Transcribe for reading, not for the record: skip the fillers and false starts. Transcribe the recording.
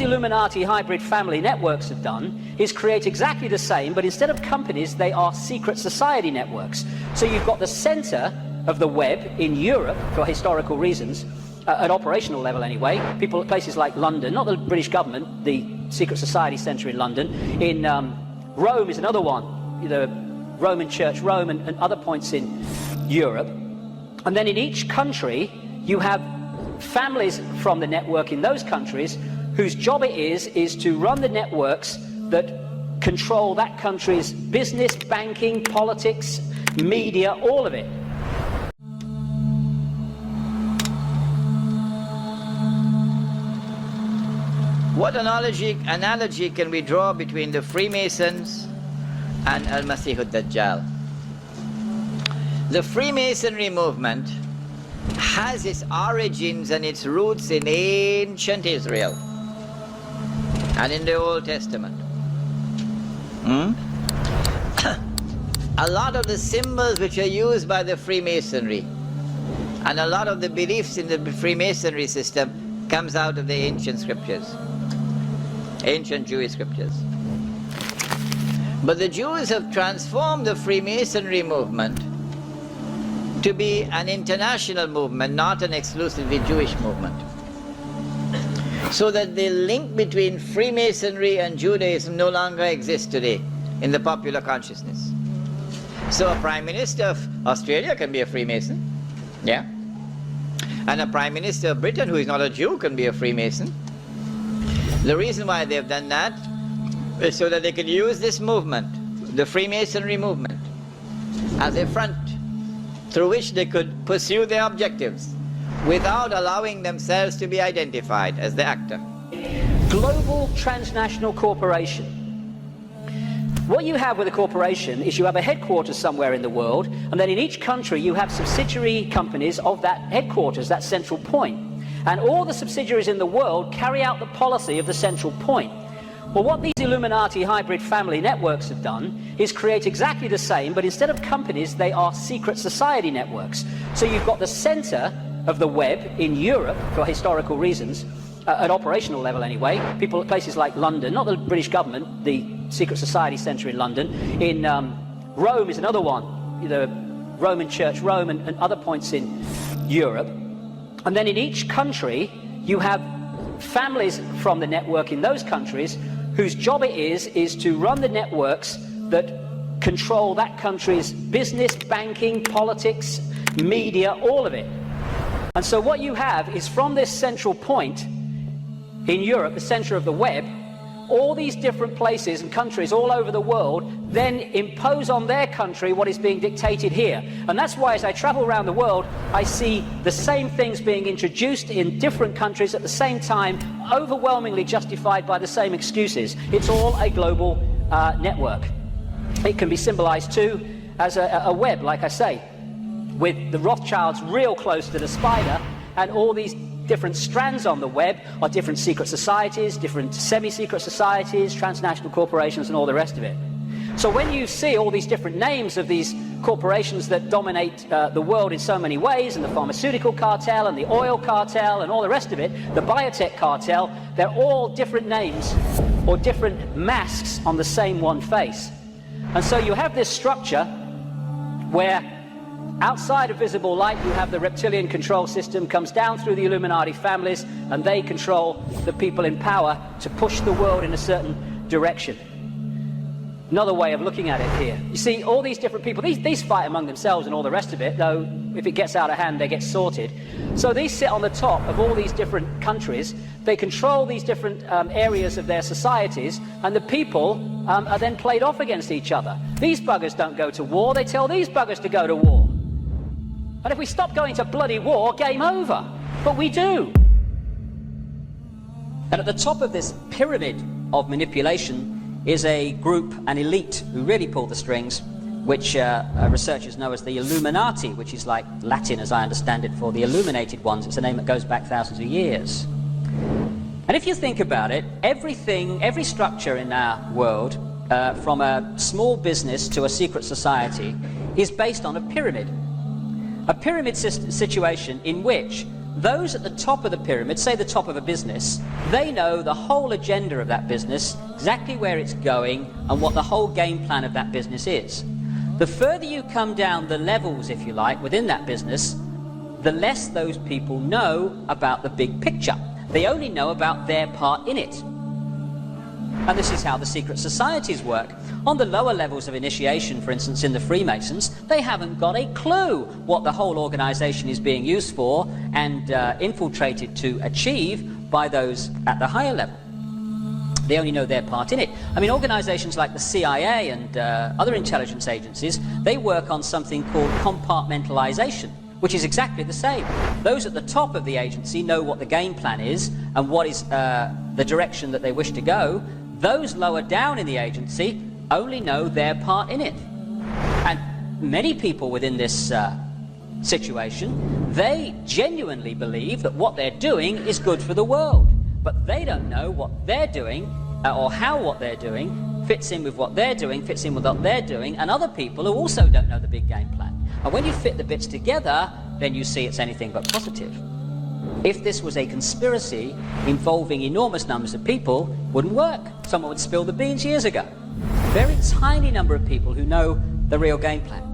Illuminati hybrid family networks have done is create exactly the same, but instead of companies, they are secret society networks. So you've got the center of the web in Europe for historical reasons, at operational level anyway. People at places like London, not the British government, the secret society center in London. In Rome is another one, the Roman Church, Rome, and other points in Europe. And then in each country, you have families from the network in those countries whose job it is to run the networks that control that country's business, banking, politics, media, all of it. What analogy can we draw between the Freemasons and Al-Masih ad-Dajjal? The Freemasonry movement has its origins and its roots in ancient Israel and in the Old Testament. A lot of the symbols which are used by the Freemasonry and a lot of the beliefs in the Freemasonry system comes out of the ancient scriptures, ancient Jewish scriptures. But the Jews have transformed the Freemasonry movement to be an international movement, not an exclusively Jewish movement. So that the link between Freemasonry and Judaism no longer exists today in the popular consciousness. So a Prime Minister of Australia can be a Freemason, yeah? And a Prime Minister of Britain who is not a Jew can be a Freemason. The reason why they've done that is so that they can use this movement, the Freemasonry movement, as a front through which they could pursue their objectives without allowing themselves to be identified as the actor. Global transnational corporation. What you have with a corporation is you have a headquarters somewhere in the world, and then in each country you have subsidiary companies of that headquarters, that central point. And all the subsidiaries in the world carry out the policy of the central point. Well, what these Illuminati hybrid family networks have done is create exactly the same, but instead of companies, they are secret society networks. So you've got the center of the web in Europe for historical reasons, at operational level anyway. People at places like London, not the British government, the secret society center in London. In Rome is another one, the Roman Church, Rome, and other points in Europe. And then in each country, you have families from the network in those countries whose job it is to run the networks that control that country's business, banking, politics, media, all of it. And so what you have is from this central point in Europe, the center of the web, all these different places and countries all over the world then impose on their country what is being dictated here. And that's why as I travel around the world, I see the same things being introduced in different countries at the same time, overwhelmingly justified by the same excuses. It's all a global network. It can be symbolized too as a web, like I say, with the Rothschilds real close to the spider, and all these different strands on the web are different secret societies, different semi-secret societies, transnational corporations, and all the rest of it. So when you see all these different names of these corporations that dominate the world in so many ways, and the pharmaceutical cartel and the oil cartel and all the rest of it, the biotech cartel, they're all different names or different masks on the same one face. And so you have this structure where outside of visible light, you have the reptilian control system, comes down through the Illuminati families, and they control the people in power to push the world in a certain direction. Another way of looking at it here. You see, all these different people, these fight among themselves and all the rest of it, though if it gets out of hand, they get sorted. So these sit on the top of all these different countries. They control these different areas of their societies, and the people are then played off against each other. These buggers don't go to war, they tell these buggers to go to war. And if we stop going to bloody war, game over. But we do. And at the top of this pyramid of manipulation is a group, an elite, who really pull the strings, which researchers know as the Illuminati, which is like Latin, as I understand it, for the illuminated ones. It's a name that goes back thousands of years. And if you think about it, every structure in our world, from a small business to a secret society, is based on a pyramid. A pyramid situation in which those at the top of the pyramid, say the top of a business, they know the whole agenda of that business, exactly where it's going, and what the whole game plan of that business is. The further you come down the levels, if you like, within that business, the less those people know about the big picture. They only know about their part in it. And this is how the secret societies work. On the lower levels of initiation, for instance, in the Freemasons, they haven't got a clue what the whole organization is being used for and infiltrated to achieve by those at the higher level. They only know their part in it. I mean, organizations like the CIA and other intelligence agencies, they work on something called compartmentalization, which is exactly the same. Those at the top of the agency know what the game plan is and what is the direction that they wish to go. Those lower down in the agency only know their part in it. And many people within this situation, they genuinely believe that what they're doing is good for the world. But they don't know what they're doing or how what they're doing fits in with what they're doing, fits in with what they're doing, and other people who also don't know the big game plan. And when you fit the bits together, then you see it's anything but positive. If this was a conspiracy involving enormous numbers of people, it wouldn't work. Someone would spill the beans years ago. Very tiny number of people who know the real game plan.